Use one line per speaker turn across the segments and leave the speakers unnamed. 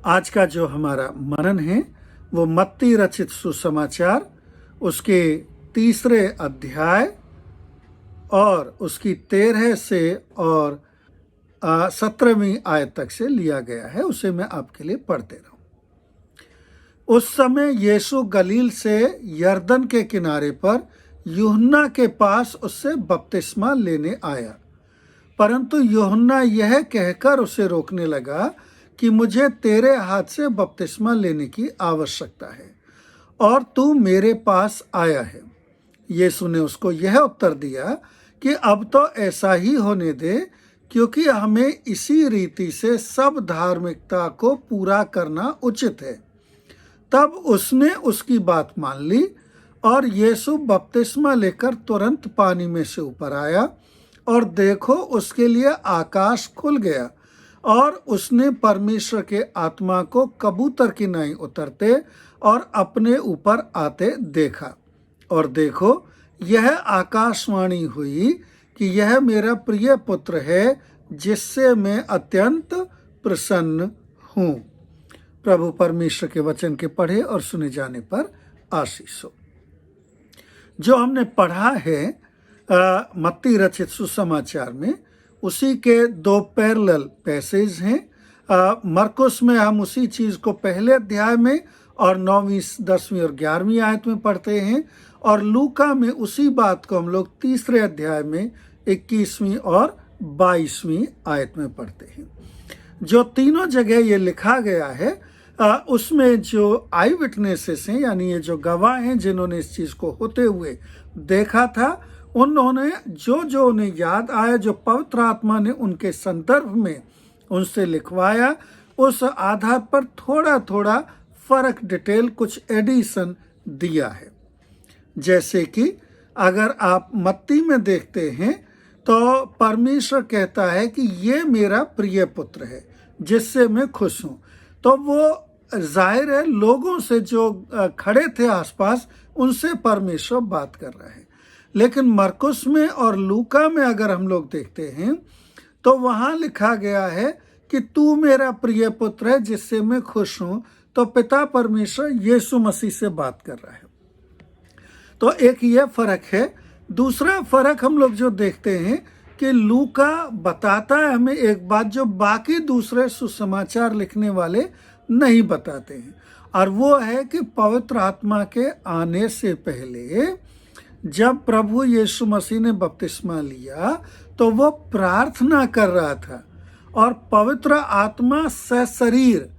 आज का जो हमारा मनन है वो मत्ती रचित सुसमाचार उसके 3 अध्याय और उसकी 13 से और 17वीं आयत तक से लिया गया है। उसे मैं आपके लिए पढ़ते रहूं। उस समय यीशु गलील से यरदन के किनारे पर यूहन्ना के पास उससे बपतिस्मा लेने आया, परंतु यूहन्ना यह कहकर उसे रोकने लगा कि मुझे तेरे हाथ से बपतिस्मा लेने की आवश्यकता है और तू मेरे पास आया है। यीशु ने उसको यह उत्तर दिया कि अब तो ऐसा ही होने दे, क्योंकि हमें इसी रीति से सब धार्मिकता को पूरा करना उचित है। तब उसने उसकी बात मान ली और यीशु बपतिस्मा लेकर तुरंत पानी में से ऊपर आया और देखो उसके लिए आकाश खुल गया और उसने परमेश्वर के आत्मा को कबूतर की नाई उतरते और अपने ऊपर आते देखा। और देखो यह आकाशवाणी हुई कि यह मेरा प्रिय पुत्र है जिससे मैं अत्यंत प्रसन्न हूँ। प्रभु परमेश्वर के वचन के पढ़े और सुने जाने पर आशीष हो। जो हमने पढ़ा है मत्ती रचित सुसमाचार में, उसी के 2 पैरेलल पैसेज हैं। मरकुस में हम उसी चीज को पहले अध्याय में और 9वीं, 10वीं और 11वीं आयत में पढ़ते हैं, और लूका में उसी बात को हम लोग 3 अध्याय में 21वीं और 22वीं आयत में पढ़ते हैं। जो तीनों जगह ये लिखा गया है उसमें जो आई विटनेसेस हैं, यानी ये जो गवाह हैं जिन्होंने इस चीज को होते हुए देखा था, उन्होंने जो उन्हें याद आया, जो पवित्र आत्मा ने उनके संदर्भ में उनसे लिखवाया, उस आधार पर थोड़ा थोड़ा फर्क, डिटेल, कुछ एडिशन दिया है। जैसे कि अगर आप मत्ती में देखते हैं तो परमेश्वर कहता है कि ये मेरा प्रिय पुत्र है जिससे मैं खुश हूं। तो वो जाहिर है लोगों से जो खड़े थे आसपास, उनसे परमेश्वर बात कर रहा है। लेकिन मरकुस में और लूका में अगर हम लोग देखते हैं तो वहां लिखा गया है कि तू मेरा प्रिय पुत्र है जिससे मैं खुश हूं। तो पिता परमेश्वर यीशु मसीह से बात कर रहा है। तो एक ये फर्क है। दूसरा फर्क हम लोग जो देखते हैं कि लूका बताता है हमें एक बात जो बाकी दूसरे सुसमाचार लिखने वाले नहीं बताते हैं, और वो है कि पवित्र आत्मा के आने से पहले जब प्रभु यीशु मसीह ने बपतिस्मा लिया तो वो प्रार्थना कर रहा था और पवित्र आत्मा सशरीर,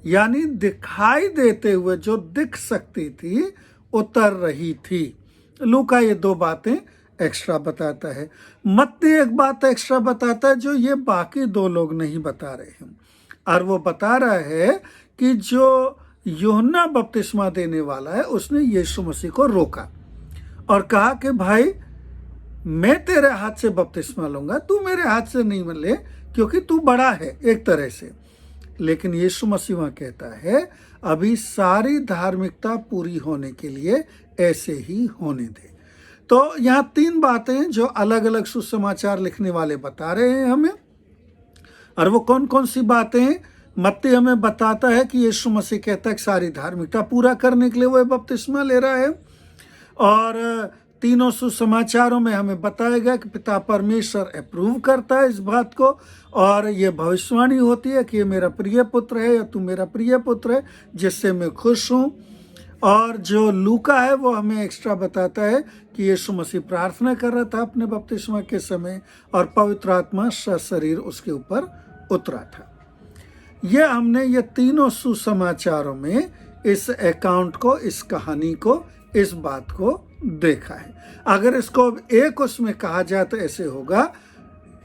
यानी दिखाई देते हुए, जो दिख सकती थी, उतर रही थी। लूका ये 2 बातें एक्स्ट्रा बताता है। मत्ती एक बात एक्स्ट्रा बताता है जो ये बाकी 2 लोग नहीं बता रहे हैं, और वो बता रहा है कि जो यूहन्ना बपतिस्मा देने वाला है उसने यीशु मसीह को रोका और कहा कि भाई मैं तेरे हाथ से बपतिस्मा लूंगा, तू मेरे हाथ से नहीं ले, क्योंकि तू बड़ा है एक तरह से। लेकिन यीशु मसीह वहां कहता है अभी सारी धार्मिकता पूरी होने के लिए ऐसे ही होने दे। तो यहाँ 3 बातें जो अलग अलग सुसमाचार लिखने वाले बता रहे हैं हमें, और वो कौन कौन सी बातें हैं। मत्ती हमें बताता है कि यीशु मसीह कहता है कि सारी धार्मिकता पूरा करने के लिए वो बपतिस्मा ले रहा है, और तीनों सुसमाचारों में हमें बताया गया कि पिता परमेश्वर अप्रूव करता है इस बात को, और ये भविष्यवाणी होती है कि ये मेरा प्रिय पुत्र है या तू मेरा प्रिय पुत्र है जिससे मैं खुश हूँ। और जो लूका है वो हमें एक्स्ट्रा बताता है कि यीशु मसीह प्रार्थना कर रहा था अपने बपतिस्मा के समय और पवित्र आत्मा सशरीर उसके ऊपर उतरा था। ये हमने ये तीनों सुसमाचारों में इस अकाउंट को, इस कहानी को, इस बात को देखा है। अगर इसको एक उसमें कहा जाए तो ऐसे होगा,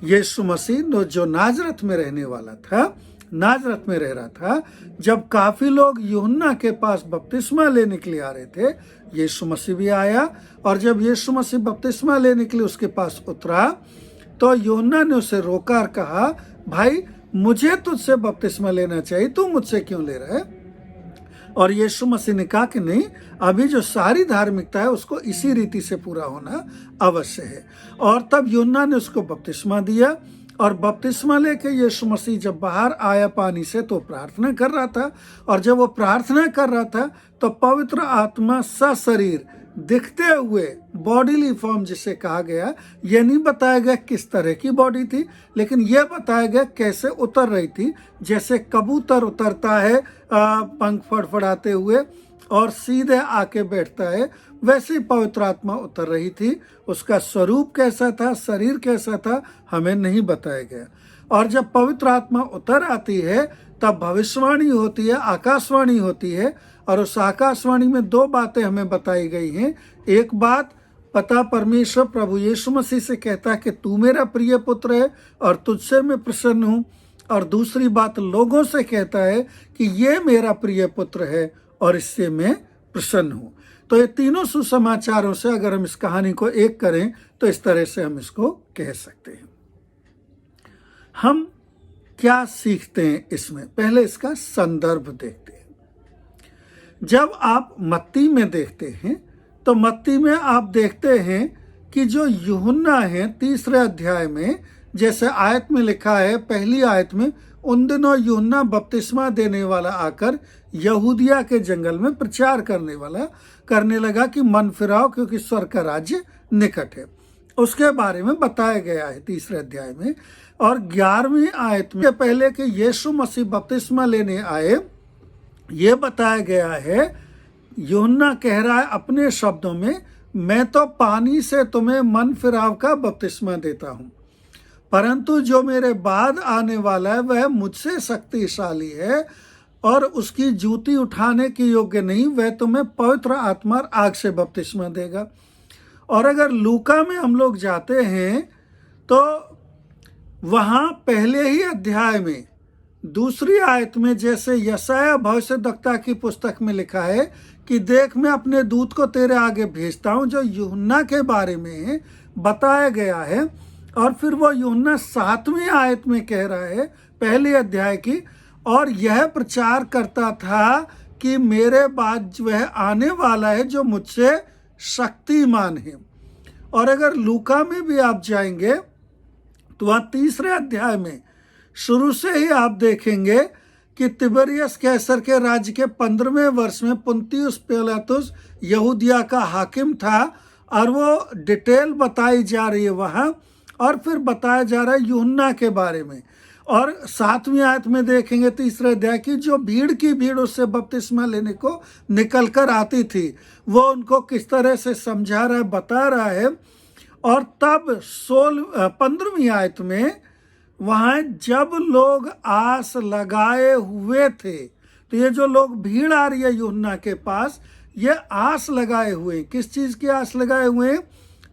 यीशु मसीह जो नाजरत में रहने वाला था, नाजरत में रह रहा था, जब काफी लोग यूहन्ना के पास बपतिस्मा लेने के लिए आ रहे थे, यीशु मसीह भी आया, और जब यीशु मसीह बपतिस्मा लेने के लिए उसके पास उतरा तो यूहन्ना ने उसे रोका और कहा, भाई मुझे तुझसे बपतिस्मा लेना चाहिए, तू मुझसे क्यों ले रहा है? और यीशु मसीह ने कहा कि नहीं, अभी जो सारी धार्मिकता है उसको इसी रीति से पूरा होना अवश्य है। और तब यूहन्ना ने उसको बपतिस्मा दिया और बपतिस्मा लेके यीशु मसीह जब बाहर आया पानी से तो प्रार्थना कर रहा था, और जब वो प्रार्थना कर रहा था तो पवित्र आत्मा सशरीर दिखते हुए, बॉडीली फॉर्म जिसे कहा गया, ये नहीं बताया गया किस तरह की बॉडी थी, लेकिन यह बताया गया कैसे उतर रही थी, जैसे कबूतर उतरता है पंख फड़फड़ाते हुए और सीधे आके बैठता है, वैसे ही पवित्र आत्मा उतर रही थी। उसका स्वरूप कैसा था, शरीर कैसा था, हमें नहीं बताया गया। और जब पवित्र आत्मा उतर आती है तब भविष्यवाणी होती है, आकाशवाणी होती है, और उस आकाशवाणी में दो बातें हमें बताई गई हैं। एक बात, पता परमेश्वर प्रभु यीशु मसीह से कहता है कि तू मेरा प्रिय पुत्र है और तुझसे मैं प्रसन्न हूँ। और दूसरी बात लोगों से कहता है कि ये मेरा प्रिय पुत्र है और इससे मैं प्रसन्न हूँ। तो ये तीनों सुसमाचारों से अगर हम इस कहानी को एक करें तो इस तरह से हम इसको कह सकते हैं। हम क्या सीखते हैं इसमें? पहले इसका संदर्भ देखते हैं। जब आप मत्ती में देखते हैं तो मत्ती में आप देखते हैं कि जो यूहन्ना है 3 अध्याय में, जैसे आयत में लिखा है, पहली आयत में, उन दिनों यूहन्ना बपतिस्मा देने वाला आकर यहूदिया के जंगल में प्रचार करने लगा कि मन फिराओ क्योंकि स्वर्ग का राज्य निकट है। उसके बारे में बताया गया है 3 अध्याय में। और 11वीं आयत में पहले कि यीशु मसीह बपतिस्मा लेने आए, ये बताया गया है, यूहन्ना कह रहा है अपने शब्दों में, मैं तो पानी से तुम्हें मन फिराव का बपतिस्मा देता हूँ, परंतु जो मेरे बाद आने वाला है वह मुझसे शक्तिशाली है और उसकी जूती उठाने के योग्य नहीं, वह तुम्हें पवित्र आत्मा और आग से बपतिस्मा देगा। और अगर लूका में हम लोग जाते हैं तो वहाँ पहले ही अध्याय में 2 आयत में, जैसे यशायाह भविष्यद्वक्ता की पुस्तक में लिखा है कि देख मैं अपने दूत को तेरे आगे भेजता हूँ, जो यूहन्ना के बारे में बताया गया है। और फिर वो यूहन्ना 7वीं आयत में कह रहा है पहले अध्याय की, और यह प्रचार करता था कि मेरे बाद वह आने वाला है जो मुझसे शक्तिमान है। और अगर लूका में भी आप जाएंगे तो वहाँ 3 अध्याय में शुरू से ही आप देखेंगे कि तिबरियस कैसर के राज्य के 15वें वर्ष में पुन्तियुस पिलातुस यहूदिया का हाकिम था, और वो डिटेल बताई जा रही है वहाँ। और फिर बताया जा रहा है यूहन्ना के बारे में। और 7वीं आयत में देखेंगे 3 अध्याय की, जो भीड़ की भीड़ उससे बपतिस्मा लेने को निकल कर आती थी, वो उनको किस तरह से समझा रहा है, बता रहा है। और तब 15वीं आयत में वहाँ जब लोग आस लगाए हुए थे, तो ये जो लोग भीड़ आ रही है यूहन्ना के पास, ये आस लगाए हुए, किस चीज़ की आस लगाए हुए हैं?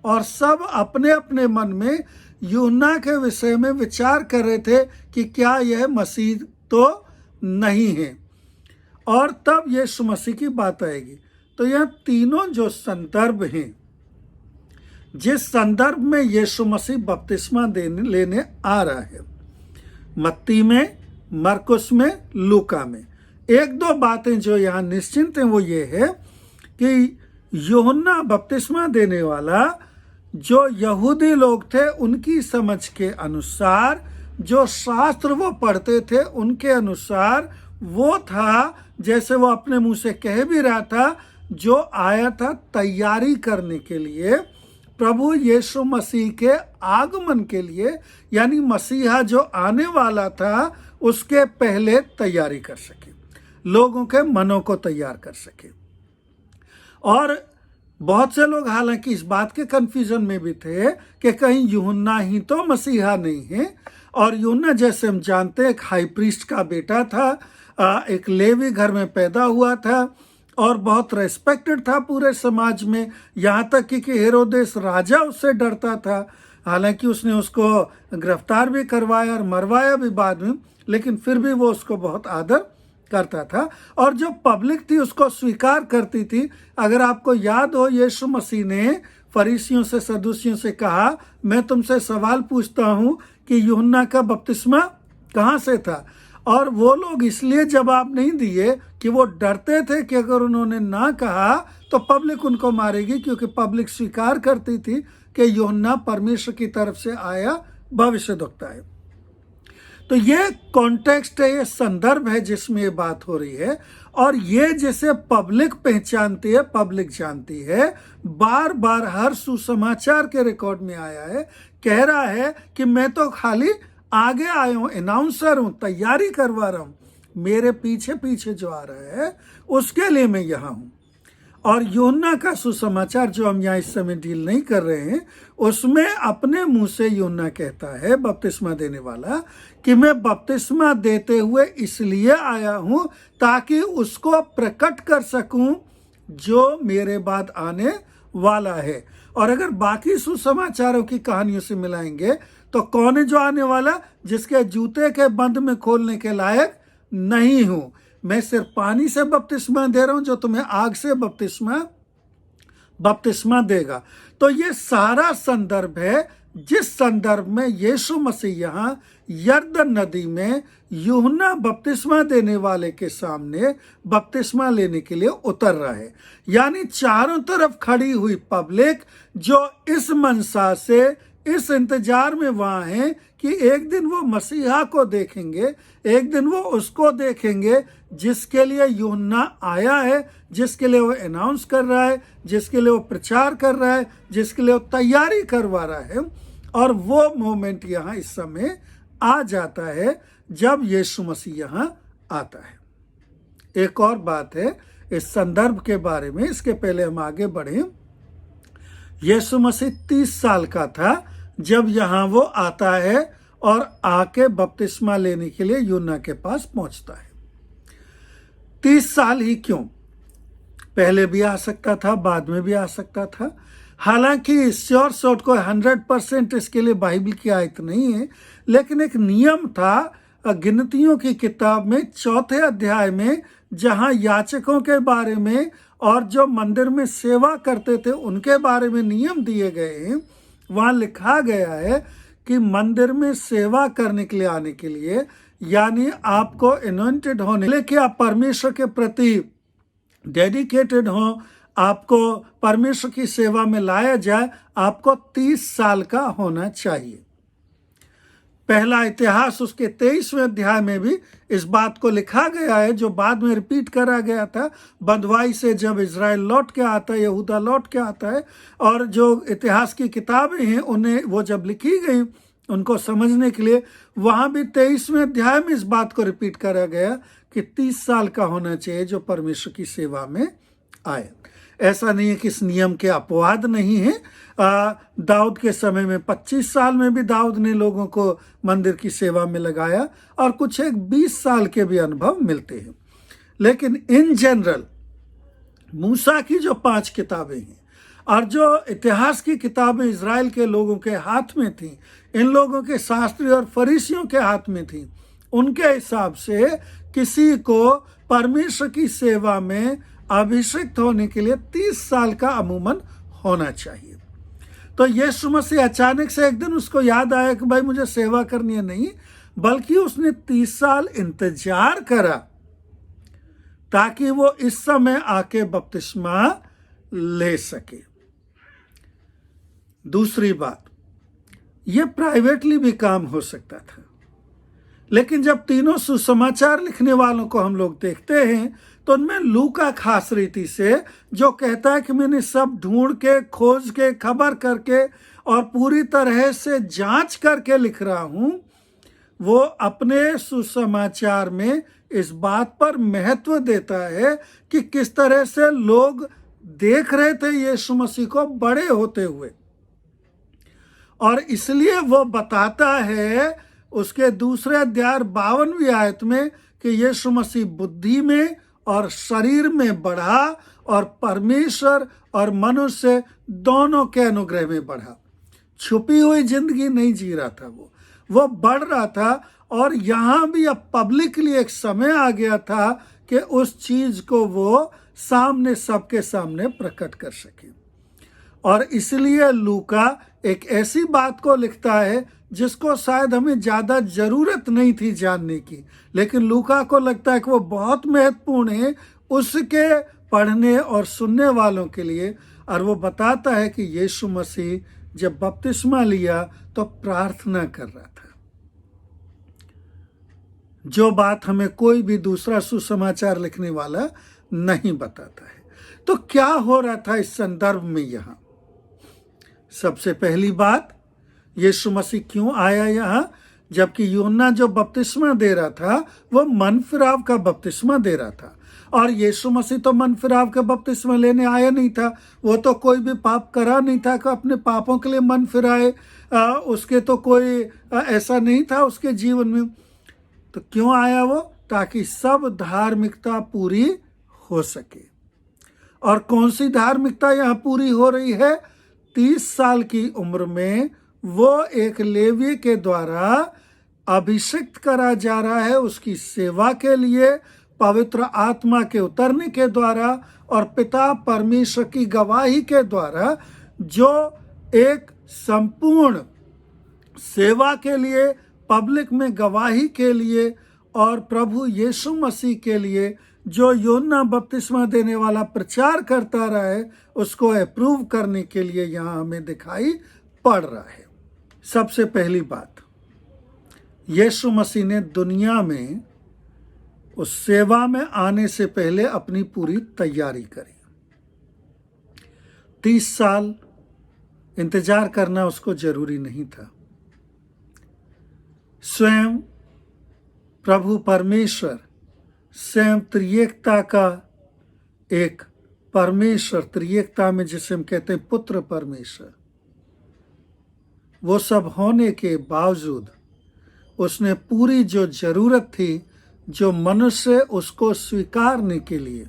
और सब अपने अपने मन में यूहन्ना के विषय में विचार कर रहे थे कि क्या यह मसीह तो नहीं है। और तब यीशु मसीह की बात आएगी। तो यह तीनों जो संदर्भ हैं, जिस संदर्भ में यीशु मसीह बपतिस्मा लेने आ रहा है, मत्ती में, मरकुस में, लूका में, 1-2 बातें जो यहाँ निश्चिंत हैं वो ये है कि यूहन्ना बपतिस्मा देने वाला, जो यहूदी लोग थे उनकी समझ के अनुसार, जो शास्त्र वो पढ़ते थे उनके अनुसार वो था, जैसे वो अपने मुंह से कह भी रहा था, जो आया था तैयारी करने के लिए प्रभु यीशु मसीह के आगमन के लिए, यानी मसीहा जो आने वाला था उसके पहले तैयारी कर सके, लोगों के मनों को तैयार कर सके। और बहुत से लोग हालांकि इस बात के कंफ्यूजन में भी थे कि कहीं यूहन्ना ही तो मसीहा नहीं है। और यूहन्ना, जैसे हम जानते हैं, एक हाई प्रीस्ट का बेटा था, एक लेवी घर में पैदा हुआ था और बहुत रेस्पेक्टेड था पूरे समाज में, यहाँ तक कि हेरोदेस राजा उससे डरता था। हालांकि उसने उसको गिरफ्तार भी करवाया और मरवाया भी बाद में, लेकिन फिर भी वो उसको बहुत आदर करता था और जो पब्लिक थी उसको स्वीकार करती थी। अगर आपको याद हो, यीशु मसीह ने फरीसियों से, सदूसियों से कहा, मैं तुमसे सवाल पूछता हूँ कि यूहन्ना का बपतिस्मा कहाँ से था? और वो लोग इसलिए जवाब नहीं दिए कि वो डरते थे कि अगर उन्होंने ना कहा तो पब्लिक उनको मारेगी, क्योंकि पब्लिक स्वीकार करती थी कि यूहन्ना परमेश्वर की तरफ से आया भविष्यद्वक्ता है। तो ये कॉन्टेक्स्ट है, ये संदर्भ है जिसमें ये बात हो रही है। और ये जैसे पब्लिक पहचानती है, पब्लिक जानती है, बार बार हर सुसमाचार के रिकॉर्ड में आया है, कह रहा है कि मैं तो खाली आगे आया हूं, अनाउंसर हूं, तैयारी करवा रहा हूं, मेरे पीछे पीछे जो आ रहा है उसके लिए मैं यहां हूं। और यूहन्ना का सुसमाचार जो हम यहाँ इस समय डील नहीं कर रहे हैं, उसमें अपने मुंह से यूहन्ना कहता है, बपतिस्मा देने वाला, कि मैं बपतिस्मा देते हुए इसलिए आया हूं ताकि उसको प्रकट कर सकूं जो मेरे बाद आने वाला है। और अगर बाकी सुसमाचारों की कहानियों से मिलाएंगे तो कौन है जो आने वाला? जिसके जूते के बंद में खोलने के लायक नहीं हूं। मैं सिर्फ पानी से बपतिस्मा दे रहा हूं, जो तुम्हें आग से बपतिस्मा देगा। तो ये सारा संदर्भ है जिस संदर्भ में यीशु मसीह यहाँ यरदन नदी में यूहन्ना बपतिस्मा देने वाले के सामने बपतिस्मा लेने के लिए उतर रहा है। यानी चारों तरफ खड़ी हुई पब्लिक जो इस मनसा से, इस इंतजार में वहां है कि एक दिन वो मसीहा को देखेंगे, एक दिन वो उसको देखेंगे जिसके लिए यूहन्ना आया है, जिसके लिए वो अनाउंस कर रहा है, जिसके लिए वो प्रचार कर रहा है, जिसके लिए वो तैयारी करवा रहा है। और वो मोमेंट यहाँ इस समय आ जाता है जब यीशु मसीह यहाँ आता है। एक और बात है इस संदर्भ के बारे में, इसके पहले हम आगे बढ़े। यीशु मसीह 30 साल का था जब यहाँ वो आता है और आके बपतिस्मा लेने के लिए यूहन्ना के पास पहुंचता है। 30 साल ही क्यों? पहले भी आ सकता था, बाद में भी आ सकता था। हालांकि श्योर शॉट को 100% इसके लिए बाइबल की आयत नहीं है, लेकिन एक नियम था गिनतियों की किताब में 4थे अध्याय में, जहां याचकों के बारे में और जो मंदिर में सेवा करते थे उनके बारे में नियम दिए गए हैं। वहां लिखा गया है कि मंदिर में सेवा करने के लिए आने के लिए, यानी आपको अनॉइंटेड होने के लिए कि आप परमेश्वर के प्रति डेडिकेटेड हो, आपको परमेश्वर की सेवा में लाया जाए, आपको 30 साल का होना चाहिए। पहला इतिहास उसके 23वें अध्याय में भी इस बात को लिखा गया है, जो बाद में रिपीट करा गया था बंधुआई से जब इजराइल लौट के आता है, यहूदा लौट के आता है। और जो इतिहास की किताबें हैं उन्हें वो जब लिखी गई उनको समझने के लिए, वहां भी 23वें अध्याय में इस बात को रिपीट करा गया कि 30 साल का होना चाहिए जो परमेश्वर की सेवा में आए। ऐसा नहीं है कि इस नियम के अपवाद नहीं है। दाऊद के समय में 25 साल में भी दाऊद ने लोगों को मंदिर की सेवा में लगाया, और कुछ एक 20 साल के भी अनुभव मिलते हैं। लेकिन इन जनरल मूसा की जो 5 किताबें हैं और जो इतिहास की किताबें इजराइल के लोगों के हाथ में थी, इन लोगों के शास्त्री और फरीसियों के हाथ में थी, उनके हिसाब से किसी को परमेश्वर की सेवा में अभिषिक्त होने के लिए 30 साल का अमूमन होना चाहिए। तो यीशु मसीह अचानक से एक दिन उसको याद आया कि भाई मुझे सेवा करनी है, नहीं, बल्कि उसने 30 साल इंतजार करा ताकि वो इस समय आके बपतिस्मा ले सके। दूसरी बात, ये प्राइवेटली भी काम हो सकता था, लेकिन जब तीनों सुसमाचार लिखने वालों को हम लोग देखते हैं तो उनमें लूका खास रीति से जो कहता है कि मैंने सब ढूंढ के, खोज के, खबर करके और पूरी तरह से जांच करके लिख रहा हूं, वो अपने सुसमाचार में इस बात पर महत्व देता है कि किस तरह से लोग देख रहे थे यीशु मसीह को बड़े होते हुए। और इसलिए वो बताता है उसके दूसरे अध्याय 52वीं आयत में कि यीशु मसीह बुद्धि में और शरीर में बढ़ा और परमेश्वर और मनुष्य दोनों के अनुग्रह में बढ़ा। छुपी हुई जिंदगी नहीं जी रहा था, वो बढ़ रहा था। और यहां भी अब पब्लिकली एक समय आ गया था कि उस चीज को वो सामने, सबके सामने प्रकट कर सके। और इसलिए लूका एक ऐसी बात को लिखता है जिसको शायद हमें ज्यादा जरूरत नहीं थी जानने की, लेकिन लूका को लगता है कि वो बहुत महत्वपूर्ण है उसके पढ़ने और सुनने वालों के लिए। और वो बताता है कि यीशु मसीह जब बपतिस्मा लिया तो प्रार्थना कर रहा था। जो बात हमें कोई भी दूसरा सुसमाचार लिखने वाला नहीं बताता है। तो क्या हो रहा था इस संदर्भ में? यहाँ सबसे पहली बात, यीशु मसीह क्यों आया यहाँ? जबकि यूहन्ना जो बपतिस्मा दे रहा था वो मन फिराव का बपतिस्मा दे रहा था, और यीशु मसीह तो मन फिराव का बपतिस्मा लेने आया नहीं था। वो तो कोई भी पाप करा नहीं था कि अपने पापों के लिए मन फिराए। उसके तो कोई ऐसा नहीं था उसके जीवन में। तो क्यों आया वो? ताकि सब धार्मिकता पूरी हो सके। और कौन सी धार्मिकता यहाँ पूरी हो रही है? 30 साल की उम्र में वो एक लेवी के द्वारा अभिषिक्त करा जा रहा है उसकी सेवा के लिए, पवित्र आत्मा के उतरने के द्वारा और पिता परमेश्वर की गवाही के द्वारा, जो एक संपूर्ण सेवा के लिए, पब्लिक में गवाही के लिए और प्रभु यीशु मसीह के लिए जो यूहन्ना बपतिस्मा देने वाला प्रचार करता रहा है, उसको अप्रूव करने के लिए यहाँ हमें दिखाई पड़ रहा है। सबसे पहली बात, यीशु मसीह ने दुनिया में उस सेवा में आने से पहले अपनी पूरी तैयारी करी। 30 साल इंतजार करना उसको जरूरी नहीं था। स्वयं प्रभु परमेश्वर, स्वयं त्रिएकता का एक परमेश्वर, त्रिएकता में जिसे हम कहते हैं पुत्र परमेश्वर, वो सब होने के बावजूद उसने पूरी जो जरूरत थी, जो मनुष्य उसको स्वीकारने के लिए,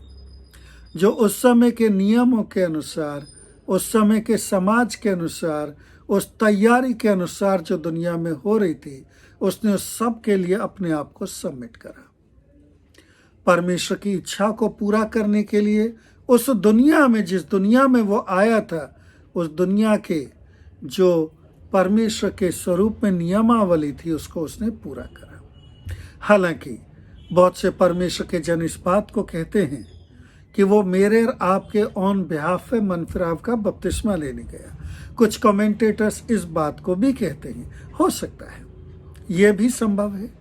जो उस समय के नियमों के अनुसार, उस समय के समाज के अनुसार, उस तैयारी के अनुसार जो दुनिया में हो रही थी, उसने उस सब के लिए अपने आप को सबमिट करा। परमेश्वर की इच्छा को पूरा करने के लिए उस दुनिया में, जिस दुनिया में वो आया था, उस दुनिया के जो परमेश्वर के स्वरूप में नियमावली थी, उसको उसने पूरा करा। हालांकि बहुत से परमेश्वर के जन इस बात को कहते हैं कि वो मेरे और आपके ऑन बिहाफ में मन फिराव का बपतिस्मा लेने गया। कुछ कमेंटेटर्स इस बात को भी कहते हैं। हो सकता है, ये भी संभव है।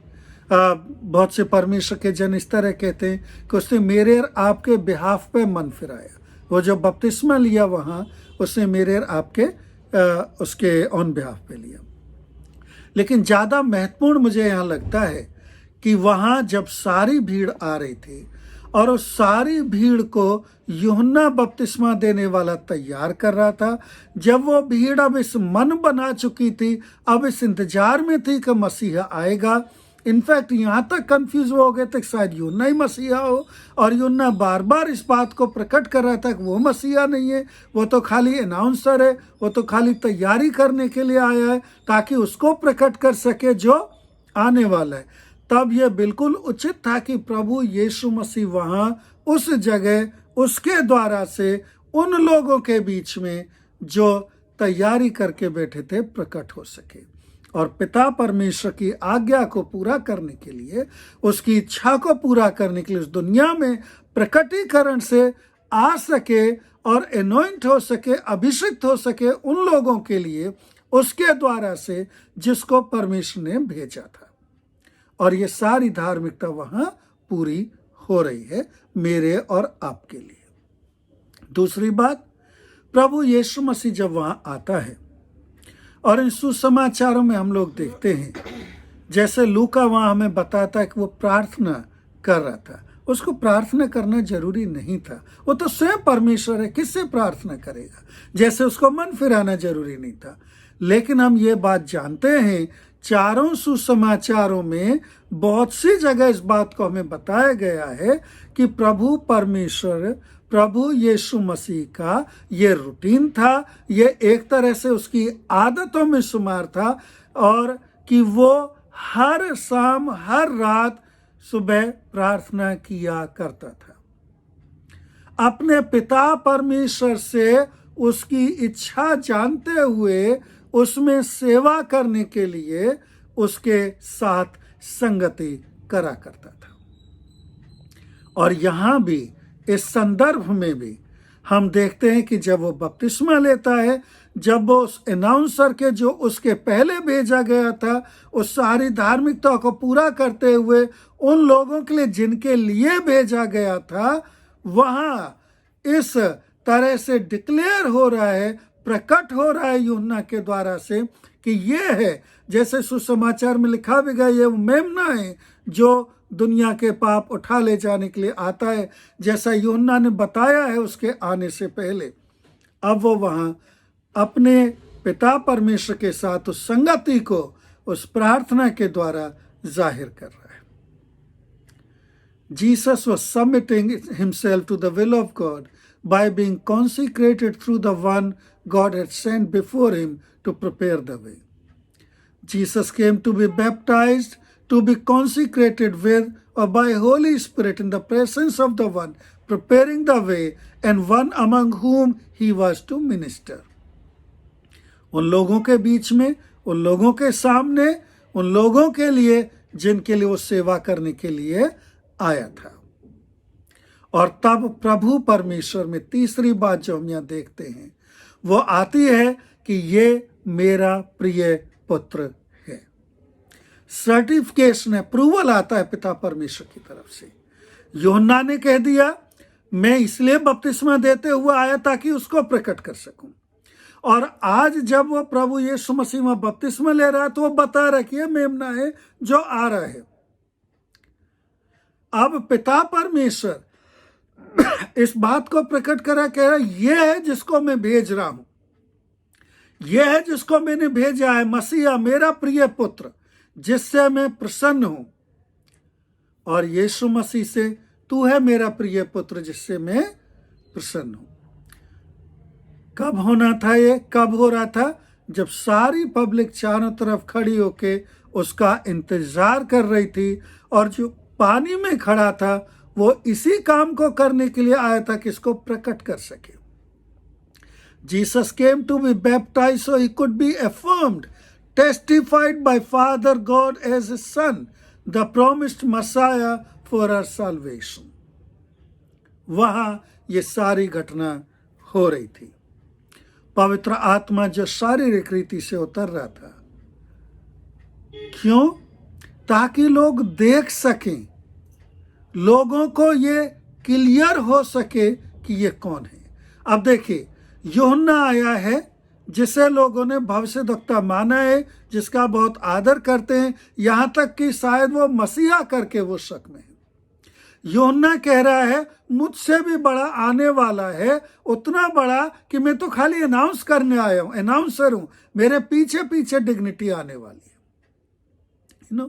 बहुत से परमेश्वर के जन इस तरह कहते हैं कि उसने मेरे और आपके बिहाफ पे मन फिराया। वो जो बपतिस्मा लिया वहाँ, उसने मेरे और आपके उसके ऑन बिहाफ पे लिया। लेकिन ज़्यादा महत्वपूर्ण मुझे यहाँ लगता है कि वहाँ जब सारी भीड़ आ रही थी और उस सारी भीड़ को यूहन्ना बपतिस्मा देने वाला तैयार कर रहा था, जब वो भीड़ अब इस मन बना चुकी थी, अब इस इंतजार में थी कि मसीहा आएगा। इनफैक्ट यहाँ तक कंफ्यूज हो गए थे शायद यूहन्ना ही मसीहा हो, और यूहन्ना बार बार इस बात को प्रकट कर रहा था कि वो मसीहा नहीं है, वो तो खाली अनाउंसर है, वो तो खाली तैयारी करने के लिए आया है ताकि उसको प्रकट कर सके जो आने वाला है। तब यह बिल्कुल उचित था कि प्रभु यीशु मसीह वहाँ उस जगह उसके द्वारा से उन लोगों के बीच में जो तैयारी करके बैठे थे प्रकट हो सके, और पिता परमेश्वर की आज्ञा को पूरा करने के लिए, उसकी इच्छा को पूरा करने के लिए उस दुनिया में प्रकटीकरण से आ सके और एनॉइंट हो सके, अभिषिक्त हो सके उन लोगों के लिए उसके द्वारा से जिसको परमेश्वर ने भेजा था। और ये सारी धार्मिकता वहाँ पूरी हो रही है मेरे और आपके लिए। दूसरी बात, प्रभु यीशु मसीह जब वहाँ आता है, और इन सुसमाचारों में हम लोग देखते हैं, जैसे लूका वहाँ हमें बताता है कि वो प्रार्थना कर रहा था। उसको प्रार्थना करना जरूरी नहीं था, वो तो स्वयं परमेश्वर है, किससे प्रार्थना करेगा? जैसे उसको मन फिराना जरूरी नहीं था। लेकिन हम ये बात जानते हैं, चारों सुसमाचारों में बहुत सी जगह इस बात को हमें बताया गया है कि प्रभु परमेश्वर, प्रभु यीशु मसीह का ये रूटीन था, ये एक तरह से उसकी आदतों में शुमार था, और कि वो हर शाम हर रात सुबह प्रार्थना किया करता था, अपने पिता परमेश्वर से उसकी इच्छा जानते हुए उसमें सेवा करने के लिए उसके साथ संगति करा करता था। और यहाँ भी इस संदर्भ में भी हम देखते हैं कि जब वो बपतिस्मा लेता है, जब वो उस अनाउंसर के जो उसके पहले भेजा गया था उस सारी धार्मिकता को पूरा करते हुए उन लोगों के लिए जिनके लिए भेजा गया था, वहां इस तरह से डिक्लेयर हो रहा है, प्रकट हो रहा है यूहन्ना के द्वारा से कि ये है, जैसे सुसमाचार में लिखा भी गया, ये मेमना है जो दुनिया के पाप उठा ले जाने के लिए आता है, जैसा यूहन्ना ने बताया है उसके आने से पहले। अब वो वहां अपने पिता परमेश्वर के साथ उस संगति को उस प्रार्थना के द्वारा जाहिर कर रहा है। Jesus was submitting himself to the will of God by being consecrated through the one God had sent before him to prepare the way. Jesus came to be baptized, to be consecrated with or by Holy Spirit in the presence of the one preparing the way and one among whom he was to minister. उन लोगों के बीच में, उन लोगों के सामने, उन लोगों के लिए जिनके लिए वो सेवा करने के लिए आया था। और तब प्रभु परमेश्वर में तीसरी बात जो हम यहाँ देखते हैं वो आती है कि ये मेरा प्रिय पुत्र है। सर्टिफिकेशन, अप्रूवल आता है पिता परमेश्वर की तरफ से। यूहन्ना ने कह दिया मैं इसलिए बपतिस्मा देते हुए आया ताकि उसको प्रकट कर सकूं, और आज जब वो प्रभु यीशु मसीह में बपतिस्मा ले रहा है तो वो बता रहा है कि ये मेमना है जो आ रहा है। अब पिता परमेश्वर इस बात को प्रकट करा, कह रहा ये है जिसको मैं भेज रहा हूं, ये है जिसको मैंने भेजा है, मसीहा मेरा प्रिय पुत्र जिससे मैं प्रसन्न हूं। और यीशु मसीह से तू है मेरा प्रिय पुत्र जिससे मैं प्रसन्न हूं। कब होना था ये, कब हो रहा था? जब सारी पब्लिक चारों तरफ खड़ी होके उसका इंतजार कर रही थी, और जो पानी में खड़ा था वो इसी काम को करने के लिए आया था कि इसको प्रकट कर सके। Jesus came to be baptized so he could be affirmed, testified by Father God as his son, the promised Messiah for our salvation. वहां ये सारी घटना हो रही थी। पवित्र आत्मा जो शारीरिक रीति से उतर रहा था, क्यों? ताकि लोग देख सकें, लोगों को ये क्लियर हो सके कि ये कौन है। अब देखिए, यूहन्ना आया है जिसे लोगों ने भविष्यद्वक्ता माना है, जिसका बहुत आदर करते हैं, यहां तक कि शायद वो मसीहा करके वो शक में है। यूहन्ना कह रहा है मुझसे भी बड़ा आने वाला है, उतना बड़ा कि मैं तो खाली अनाउंस करने आया हूं, अनाउंसर हूं, मेरे पीछे पीछे डिग्निटी आने वाली है,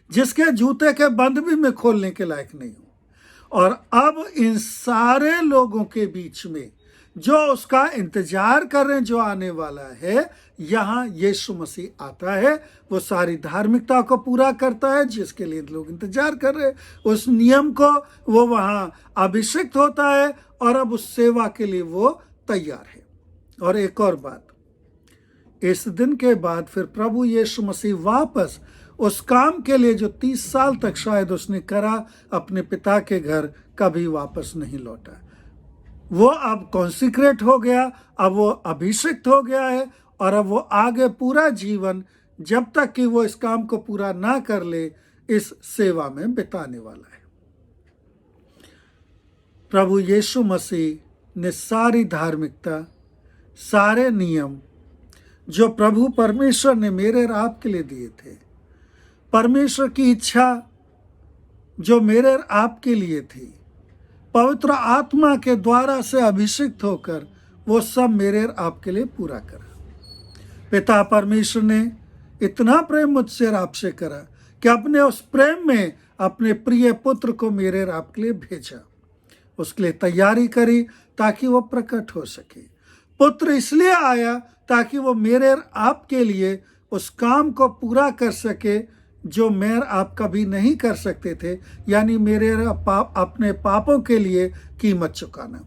जिसके जूते के बंद भी मैं खोलने के लायक नहीं हूं। और अब इन सारे लोगों के बीच में जो उसका इंतजार कर रहे हैं, जो आने वाला है, यहां यीशु मसीह आता है। वो सारी धार्मिकता को पूरा करता है जिसके लिए लोग इंतजार कर रहे हैं, उस नियम को वो वहां अभिषिक्त होता है, और अब उस सेवा के लिए वो तैयार है। और एक और बात, इस दिन के बाद फिर प्रभु यीशु मसीह वापस उस काम के लिए जो 30 साल तक शायद उसने करा, अपने पिता के घर कभी वापस नहीं लौटा। वो अब कॉन्सिक्रेट हो गया, अब वो अभिषिक्त हो गया है, और अब वो आगे पूरा जीवन जब तक कि वो इस काम को पूरा ना कर ले इस सेवा में बिताने वाला है। प्रभु यीशु मसीह ने सारी धार्मिकता, सारे नियम जो प्रभु परमेश्वर ने मेरे और आपके लिए दिए थे, परमेश्वर की इच्छा जो मेरे और आपके लिए थी, पवित्र आत्मा के द्वारा से अभिषिक्त होकर वो सब मेरे और आपके लिए पूरा करा। पिता परमेश्वर ने इतना प्रेम मुझसे और आपसे करा कि अपने उस प्रेम में अपने प्रिय पुत्र को मेरे और आपके लिए भेजा, उसके लिए तैयारी करी ताकि वो प्रकट हो सके। पुत्र इसलिए आया ताकि वो मेरे और आपके लिए उस काम को पूरा कर सके जो मैं और आप कभी नहीं कर सकते थे, यानी मेरे अपने पापों के लिए कीमत चुकाना।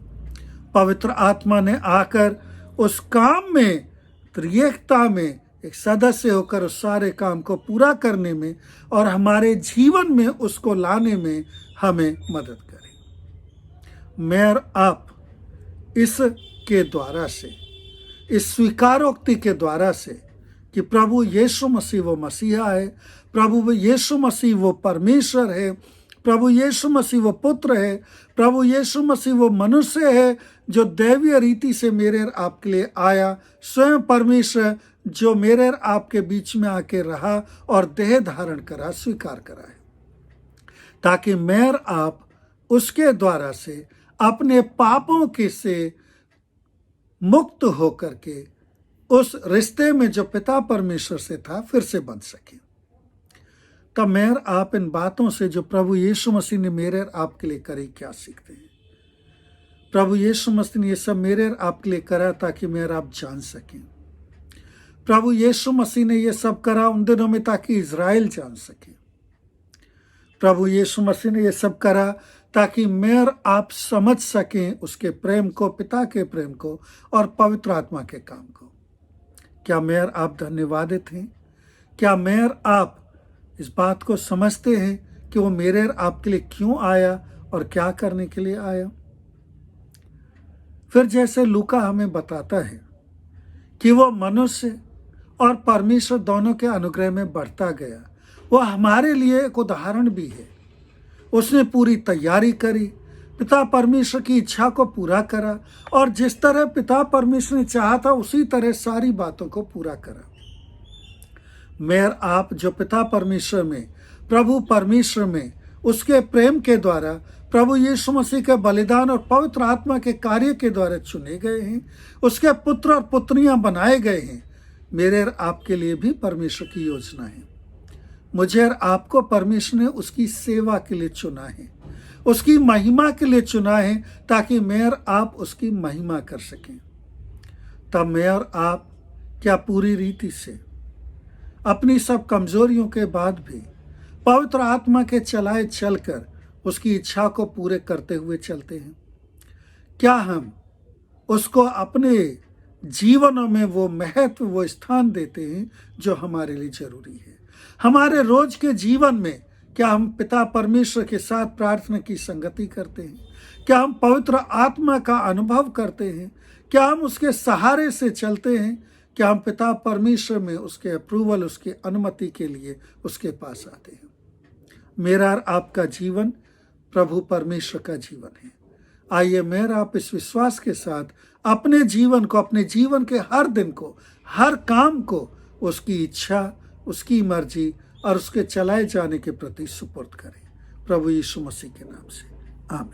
पवित्र आत्मा ने आकर उस काम में त्रिएकता में एक सदस्य होकर उस सारे काम को पूरा करने में और हमारे जीवन में उसको लाने में हमें मदद करे। मैं और आप इसके द्वारा से, इस स्वीकारोक्ति के द्वारा से कि प्रभु यीशु मसीह वो मसीहा है, प्रभु यीशु मसीह वो परमेश्वर है, प्रभु यीशु मसीह वो पुत्र है, प्रभु यीशु मसीह वो मनुष्य है जो दैवीय रीति से मेरे और आपके लिए आया, स्वयं परमेश्वर जो मेरे और आपके बीच में आके रहा और देह धारण करा, स्वीकार करा है, ताकि मैं और आप उसके द्वारा से अपने पापों के से मुक्त होकर के उस रिश्ते में जो पिता परमेश्वर से था फिर से बन सके। तब मैं और आप इन बातों से जो प्रभु यीशु मसीह ने मेरे और आपके लिए करी क्या सीखते हैं? प्रभु यीशु मसीह ने ये सब मेरे और आपके लिए करा ताकि मैं और आप जान सकें। प्रभु यीशु मसीह ने ये सब करा उन दिनों में ताकि इज़राइल जान सके। प्रभु यीशु मसीह ने ये सब करा ताकि मैं और आप समझ सकें उसके प्रेम को, पिता के प्रेम को और पवित्र आत्मा के काम को। क्या मैं और आप धन्यवादित हैं? क्या मैं और आप इस बात को समझते हैं कि वो मेरे और आपके लिए क्यों आया और क्या करने के लिए आया? फिर जैसे लूका हमें बताता है कि वो मनुष्य और परमेश्वर दोनों के अनुग्रह में बढ़ता गया, वो हमारे लिए एक उदाहरण भी है। उसने पूरी तैयारी करी, पिता परमेश्वर की इच्छा को पूरा करा और जिस तरह पिता परमेश्वर ने चाहा था उसी तरह सारी बातों को पूरा करा। मैं और आप जो पिता परमेश्वर में, प्रभु परमेश्वर में उसके प्रेम के द्वारा, प्रभु यीशु मसीह के बलिदान और पवित्र आत्मा के कार्य के द्वारा चुने गए हैं, उसके पुत्र और पुत्रियां बनाए गए हैं, मेरे और आपके लिए भी परमेश्वर की योजना है। मुझे और आपको परमेश्वर ने उसकी सेवा के लिए चुना है, उसकी महिमा के लिए चुना है, ताकि मैं और आप उसकी महिमा कर सकें। तब मैं और आप क्या पूरी रीति से अपनी सब कमजोरियों के बाद भी पवित्र आत्मा के चलाए चलकर उसकी इच्छा को पूरे करते हुए चलते हैं? क्या हम उसको अपने जीवनों में वो महत्व, वो स्थान देते हैं जो हमारे लिए जरूरी है? हमारे रोज के जीवन में क्या हम पिता परमेश्वर के साथ प्रार्थना की संगति करते हैं? क्या हम पवित्र आत्मा का अनुभव करते हैं? क्या हम उसके सहारे से चलते हैं? क्या हम पिता परमेश्वर में उसके अप्रूवल, उसकी अनुमति के लिए उसके पास आते हैं? मेरा और आपका जीवन प्रभु परमेश्वर का जीवन है। आइए मैं और आप इस विश्वास के साथ अपने जीवन को, अपने जीवन के हर दिन को, हर काम को उसकी इच्छा, उसकी मर्जी और उसके चलाए जाने के प्रति सुपुर्द करें। प्रभु यीशु मसीह के नाम से आमीन।